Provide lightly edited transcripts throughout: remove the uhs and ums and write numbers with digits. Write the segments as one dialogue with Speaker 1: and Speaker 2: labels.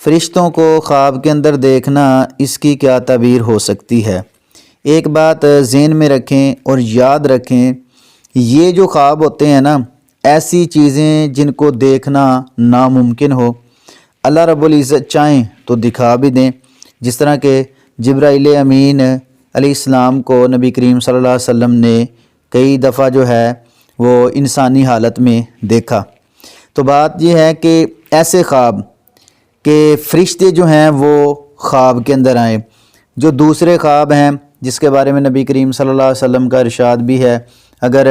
Speaker 1: فرشتوں کو خواب کے اندر دیکھنا، اس کی کیا تعبیر ہو سکتی ہے؟ ایک بات ذہن میں رکھیں اور یاد رکھیں، یہ جو خواب ہوتے ہیں نا، ایسی چیزیں جن کو دیکھنا ناممکن ہو، اللہ رب العزت چاہیں تو دکھا بھی دیں۔ جس طرح کہ جبرائیل امین علیہ السلام کو نبی کریم صلی اللہ علیہ وسلم نے کئی دفعہ جو ہے وہ انسانی حالت میں دیکھا۔ تو بات یہ ہے کہ ایسے خواب کہ فرشتے جو ہیں وہ خواب کے اندر آئیں، جو دوسرے خواب ہیں جس کے بارے میں نبی کریم صلی اللہ علیہ وسلم کا ارشاد بھی ہے، اگر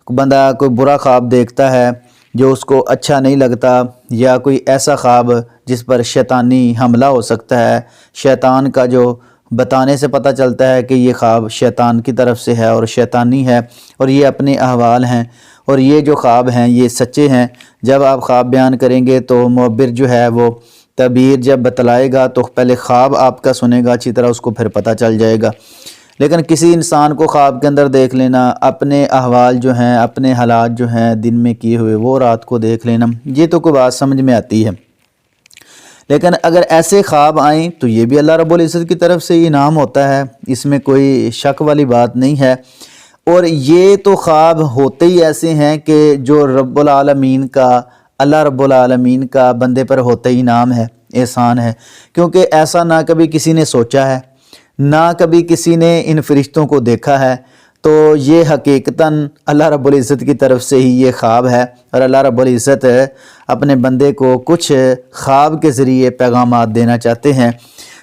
Speaker 1: بندہ کوئی برا خواب دیکھتا ہے جو اس کو اچھا نہیں لگتا، یا کوئی ایسا خواب جس پر شیطانی حملہ ہو سکتا ہے، شیطان کا جو بتانے سے پتہ چلتا ہے کہ یہ خواب شیطان کی طرف سے ہے اور شیطانی ہے اور یہ اپنے احوال ہیں اور یہ جو خواب ہیں یہ سچے ہیں، جب آپ خواب بیان کریں گے تو معبر جو ہے وہ تعبیر جب بتلائے گا تو پہلے خواب آپ کا سنے گا اچھی طرح، اس کو پھر پتہ چل جائے گا۔ لیکن کسی انسان کو خواب کے اندر دیکھ لینا، اپنے احوال جو ہیں، اپنے حالات جو ہیں دن میں کیے ہوئے وہ رات کو دیکھ لینا، یہ تو کوئی بات سمجھ میں آتی ہے۔ لیکن اگر ایسے خواب آئیں تو یہ بھی اللہ رب العزت کی طرف سے انعام ہوتا ہے، اس میں کوئی شک والی بات نہیں ہے۔ اور یہ تو خواب ہوتے ہی ایسے ہیں کہ جو رب العالمین کا، اللہ رب العالمین کا بندے پر ہوتا ہی انعام ہے، احسان ہے، کیونکہ ایسا نہ کبھی کسی نے سوچا ہے، نہ کبھی کسی نے ان فرشتوں کو دیکھا ہے، تو یہ حقیقتاً اللہ رب العزت کی طرف سے ہی یہ خواب ہے۔ اور اللہ رب العزت اپنے بندے کو کچھ خواب کے ذریعے پیغامات دینا چاہتے ہیں،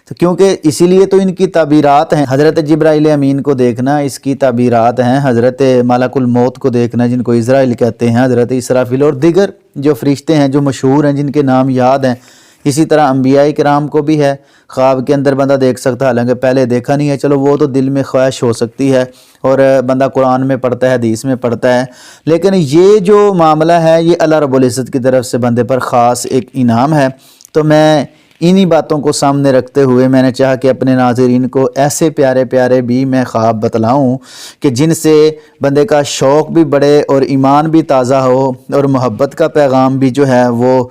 Speaker 1: تو کیونکہ اسی لیے تو ان کی تعبیرات ہیں۔ حضرت جبرائیل امین کو دیکھنا اس کی تعبیرات ہیں، حضرت ملک الموت کو دیکھنا جن کو اسرائیل کہتے ہیں، حضرت اسرافیل اور دیگر جو فرشتے ہیں جو مشہور ہیں جن کے نام یاد ہیں۔ اسی طرح انبیاء کرام کو بھی ہے، خواب کے اندر بندہ دیکھ سکتا ہے، حالانکہ پہلے دیکھا نہیں ہے، چلو وہ تو دل میں خواہش ہو سکتی ہے اور بندہ قرآن میں پڑھتا ہے، حدیث میں پڑھتا ہے، لیکن یہ جو معاملہ ہے یہ اللہ رب العزت کی طرف سے بندے پر خاص ایک انعام ہے۔ تو میں انہی باتوں کو سامنے رکھتے ہوئے میں نے چاہا کہ اپنے ناظرین کو ایسے پیارے پیارے بھی میں خواب بتلاؤں کہ جن سے بندے کا شوق بھی بڑھے اور ایمان بھی تازہ ہو اور محبت کا پیغام بھی جو ہے وہ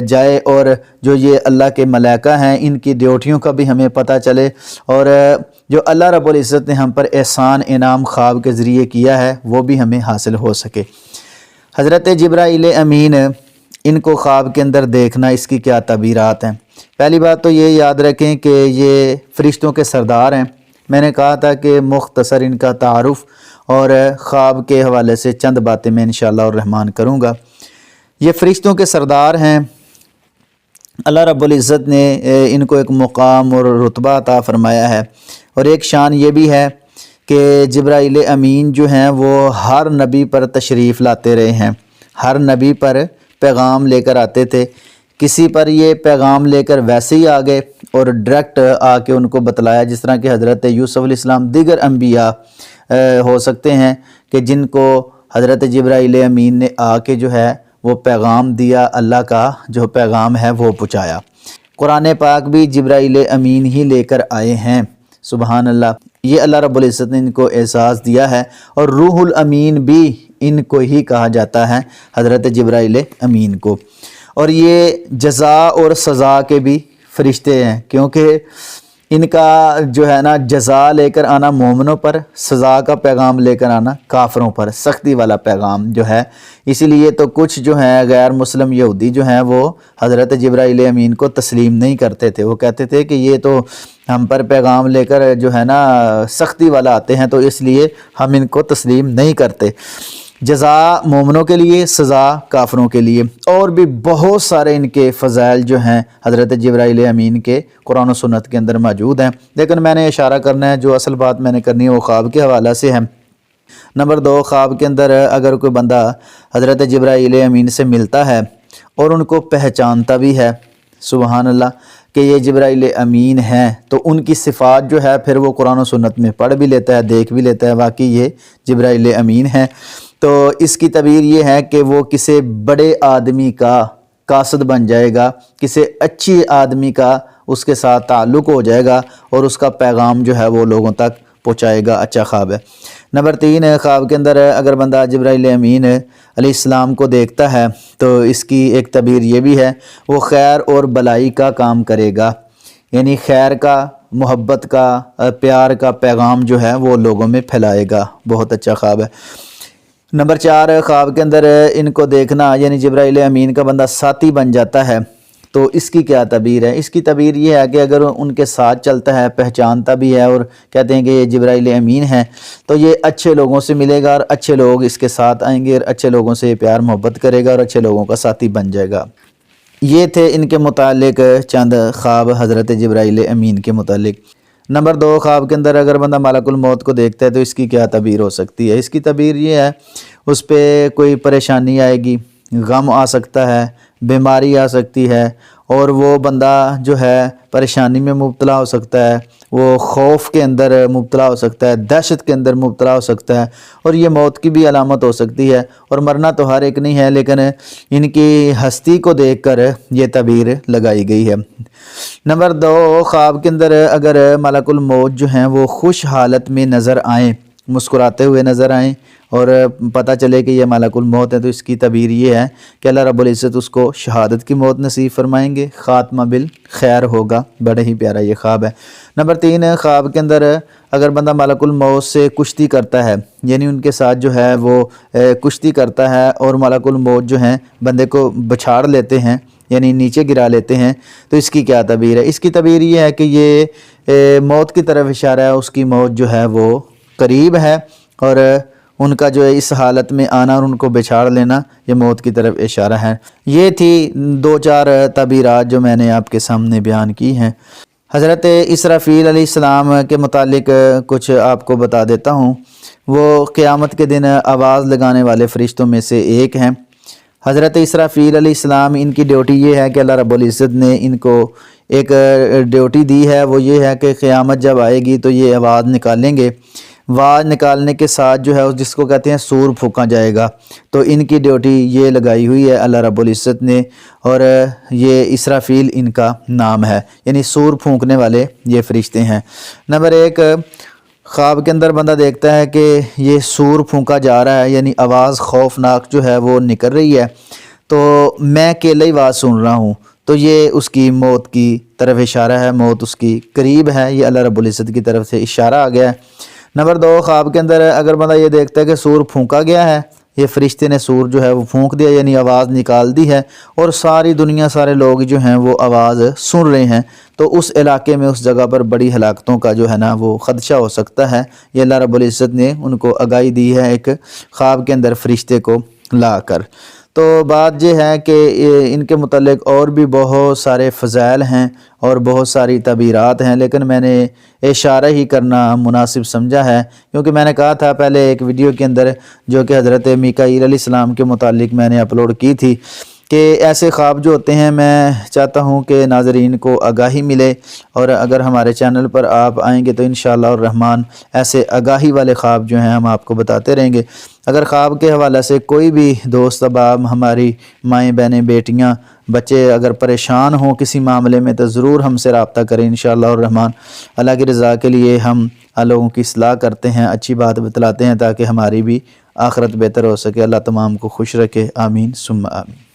Speaker 1: جائے، اور جو یہ اللہ کے ملائکہ ہیں ان کی ڈیوٹیوں کا بھی ہمیں پتہ چلے، اور جو اللہ رب العزت نے ہم پر احسان انعام خواب کے ذریعے کیا ہے وہ بھی ہمیں حاصل ہو سکے۔ حضرت جبرائیل امین، ان کو خواب کے اندر دیکھنا اس کی کیا تعبیرات ہیں؟ پہلی بات تو یہ یاد رکھیں کہ یہ فرشتوں کے سردار ہیں۔ میں نے کہا تھا کہ مختصر ان کا تعارف اور خواب کے حوالے سے چند باتیں میں انشاءاللہ الرحمن کروں گا۔ یہ فرشتوں کے سردار ہیں، اللہ رب العزت نے ان کو ایک مقام اور رتبہ عطا فرمایا ہے، اور ایک شان یہ بھی ہے کہ جبرائیل امین جو ہیں وہ ہر نبی پر تشریف لاتے رہے ہیں، ہر نبی پر پیغام لے کر آتے تھے۔ کسی پر یہ پیغام لے کر ویسے ہی آگئے اور ڈائریکٹ آ کے ان کو بتلایا، جس طرح کہ حضرت یوسف علیہ السلام، دیگر انبیاء ہو سکتے ہیں کہ جن کو حضرت جبرائیل امین نے آ کے جو ہے وہ پیغام دیا، اللہ کا جو پیغام ہے وہ پہنچایا۔ قرآن پاک بھی جبرائیل امین ہی لے کر آئے ہیں، سبحان اللہ۔ یہ اللہ رب العزت نے ان کو اعزاز دیا ہے، اور روح الامین بھی ان کو ہی کہا جاتا ہے، حضرت جبرائیل امین کو۔ اور یہ جزا اور سزا کے بھی فرشتے ہیں، کیونکہ ان کا جو ہے نا جزا لے کر آنا مومنوں پر، سزا کا پیغام لے کر آنا کافروں پر، سختی والا پیغام جو ہے۔ اسی لیے تو کچھ جو ہیں غیر مسلم یہودی جو ہیں وہ حضرت جبرائیل امین کو تسلیم نہیں کرتے تھے، وہ کہتے تھے کہ یہ تو ہم پر پیغام لے کر جو ہے نا سختی والا آتے ہیں، تو اس لیے ہم ان کو تسلیم نہیں کرتے۔ جزا مومنوں کے لیے، سزا کافروں کے لیے، اور بھی بہت سارے ان کے فضائل جو ہیں حضرت جبرائیل امین کے قرآن و سنت کے اندر موجود ہیں، لیکن میں نے اشارہ کرنا ہے، جو اصل بات میں نے کرنی ہے وہ خواب کے حوالہ سے ہے۔ نمبر 2، خواب کے اندر اگر کوئی بندہ حضرت جبرائیل امین سے ملتا ہے اور ان کو پہچانتا بھی ہے، سبحان اللہ، کہ یہ جبرائیل امین ہیں، تو ان کی صفات جو ہے پھر وہ قرآن و سنت میں پڑھ بھی لیتا ہے، دیکھ بھی لیتا ہے، واقعی یہ جبرائیل امین ہیں، تو اس کی تعبیر یہ ہے کہ وہ کسی بڑے آدمی کا قاصد بن جائے گا، کسی اچھی آدمی کا اس کے ساتھ تعلق ہو جائے گا، اور اس کا پیغام جو ہے وہ لوگوں تک پہنچائے گا، اچھا خواب ہے۔ نمبر 3، خواب کے اندر اگر بندہ جبرائیل امین علیہ السلام کو دیکھتا ہے تو اس کی ایک تعبیر یہ بھی ہے، وہ خیر اور بلائی کا کام کرے گا، یعنی خیر کا، محبت کا، پیار کا پیغام جو ہے وہ لوگوں میں پھیلائے گا، بہت اچھا خواب ہے۔ نمبر 4، خواب کے اندر ان کو دیکھنا، یعنی جبرائیل امین کا بندہ ساتھی بن جاتا ہے تو اس کی کیا تعبیر ہے؟ اس کی تعبیر یہ ہے کہ اگر ان کے ساتھ چلتا ہے، پہچانتا بھی ہے اور کہتے ہیں کہ یہ جبرائیل امین ہے، تو یہ اچھے لوگوں سے ملے گا اور اچھے لوگ اس کے ساتھ آئیں گے اور اچھے لوگوں سے پیار محبت کرے گا اور اچھے لوگوں کا ساتھی بن جائے گا۔ یہ تھے ان کے متعلق چند خواب حضرت جبرائیل امین کے متعلق۔ نمبر 2، خواب کے اندر اگر بندہ ملک الموت کو دیکھتا ہے تو اس کی کیا تعبیر ہو سکتی ہے؟ اس کی تعبیر یہ ہے، اس پہ کوئی پریشانی آئے گی، غم آ سکتا ہے، بیماری آ سکتی ہے، اور وہ بندہ جو ہے پریشانی میں مبتلا ہو سکتا ہے، وہ خوف کے اندر مبتلا ہو سکتا ہے، دہشت کے اندر مبتلا ہو سکتا ہے، اور یہ موت کی بھی علامت ہو سکتی ہے۔ اور مرنا تو ہر ایک نہیں ہے، لیکن ان کی ہستی کو دیکھ کر یہ تعبیر لگائی گئی ہے۔ نمبر 2، خواب کے اندر اگر ملک الموت جو ہیں وہ خوش حالت میں نظر آئیں، مسکراتے ہوئے نظر آئیں اور پتہ چلے کہ یہ ملک الموت ہے، تو اس کی تعبیر یہ ہے کہ اللہ رب العزت اس کو شہادت کی موت نصیب فرمائیں گے، خاتمہ بالخیر ہوگا۔ بڑے ہی پیارا یہ خواب ہے۔ نمبر 3، خواب کے اندر اگر بندہ ملک الموت سے کشتی کرتا ہے، یعنی ان کے ساتھ جو ہے وہ کشتی کرتا ہے اور ملک الموت جو ہیں بندے کو بچھاڑ لیتے ہیں، یعنی نیچے گرا لیتے ہیں، تو اس کی کیا تعبیر ہے؟ اس کی تعبیر یہ ہے کہ یہ موت کی طرف اشارہ ہے، اس کی موت جو ہے وہ قریب ہے، اور ان کا جو ہے اس حالت میں آنا اور ان کو بچھاڑ لینا یہ موت کی طرف اشارہ ہے۔ یہ تھی 2-4 تعبیرات جو میں نے آپ کے سامنے بیان کی ہیں۔ حضرت اسرافیل علیہ السلام کے متعلق کچھ آپ کو بتا دیتا ہوں۔ وہ قیامت کے دن آواز لگانے والے فرشتوں میں سے ایک ہیں۔ حضرت اسرافیل علیہ السلام، ان کی ڈیوٹی یہ ہے کہ اللہ رب العزت نے ان کو ایک ڈیوٹی دی ہے، وہ یہ ہے کہ قیامت جب آئے گی تو یہ آواز نکالیں گے۔ آواز نکالنے کے ساتھ جو ہے جس کو کہتے ہیں سور پھونکا جائے گا، تو ان کی ڈیوٹی یہ لگائی ہوئی ہے اللہ رب العزت نے، اور یہ اسرافیل ان کا نام ہے، یعنی سور پھونکنے والے یہ فرشتے ہیں۔ نمبر 1، خواب کے اندر بندہ دیکھتا ہے کہ یہ سور پھونکا جا رہا ہے، یعنی آواز خوفناک جو ہے وہ نکل رہی ہے، تو میں اکیلے ہی آواز سن رہا ہوں، تو یہ اس کی موت کی طرف اشارہ ہے، موت اس کی قریب ہے، یہ اللہ رب العزت کی طرف سے اشارہ آ گیا ہے۔ نمبر 2، خواب کے اندر اگر بندہ یہ دیکھتا ہے کہ سور پھونکا گیا ہے، یہ فرشتے نے سور جو ہے وہ پھونک دیا، یعنی آواز نکال دی ہے، اور ساری دنیا، سارے لوگ جو ہیں وہ آواز سن رہے ہیں، تو اس علاقے میں، اس جگہ پر بڑی ہلاکتوں کا جو ہے نا وہ خدشہ ہو سکتا ہے۔ یہ اللہ رب العزت نے ان کو آگاہی دی ہے ایک خواب کے اندر فرشتے کو لا کر۔ تو بات یہ ہے کہ ان کے متعلق اور بھی بہت سارے فضائل ہیں اور بہت ساری تعبیرات ہیں، لیکن میں نے اشارہ ہی کرنا مناسب سمجھا ہے، کیونکہ میں نے کہا تھا پہلے ایک ویڈیو کے اندر جو کہ حضرت میکائیل علیہ السلام کے متعلق میں نے اپلوڈ کی تھی، کہ ایسے خواب جو ہوتے ہیں میں چاہتا ہوں کہ ناظرین کو آگاہی ملے، اور اگر ہمارے چینل پر آپ آئیں گے تو انشاءاللہ الرحمن ایسے آگاہی والے خواب جو ہیں ہم آپ کو بتاتے رہیں گے۔ اگر خواب کے حوالے سے کوئی بھی دوست احباب، ہماری مائیں بہنیں بیٹیاں بچے اگر پریشان ہوں کسی معاملے میں تو ضرور ہم سے رابطہ کریں انشاءاللہ الرحمن۔ اللہ کی رضا کے لیے ہم لوگوں کی اصلاح کرتے ہیں، اچھی بات بتلاتے ہیں تاکہ ہماری بھی آخرت بہتر ہو سکے۔ اللہ تمام کو خوش رکھے، آمین ثم آمین۔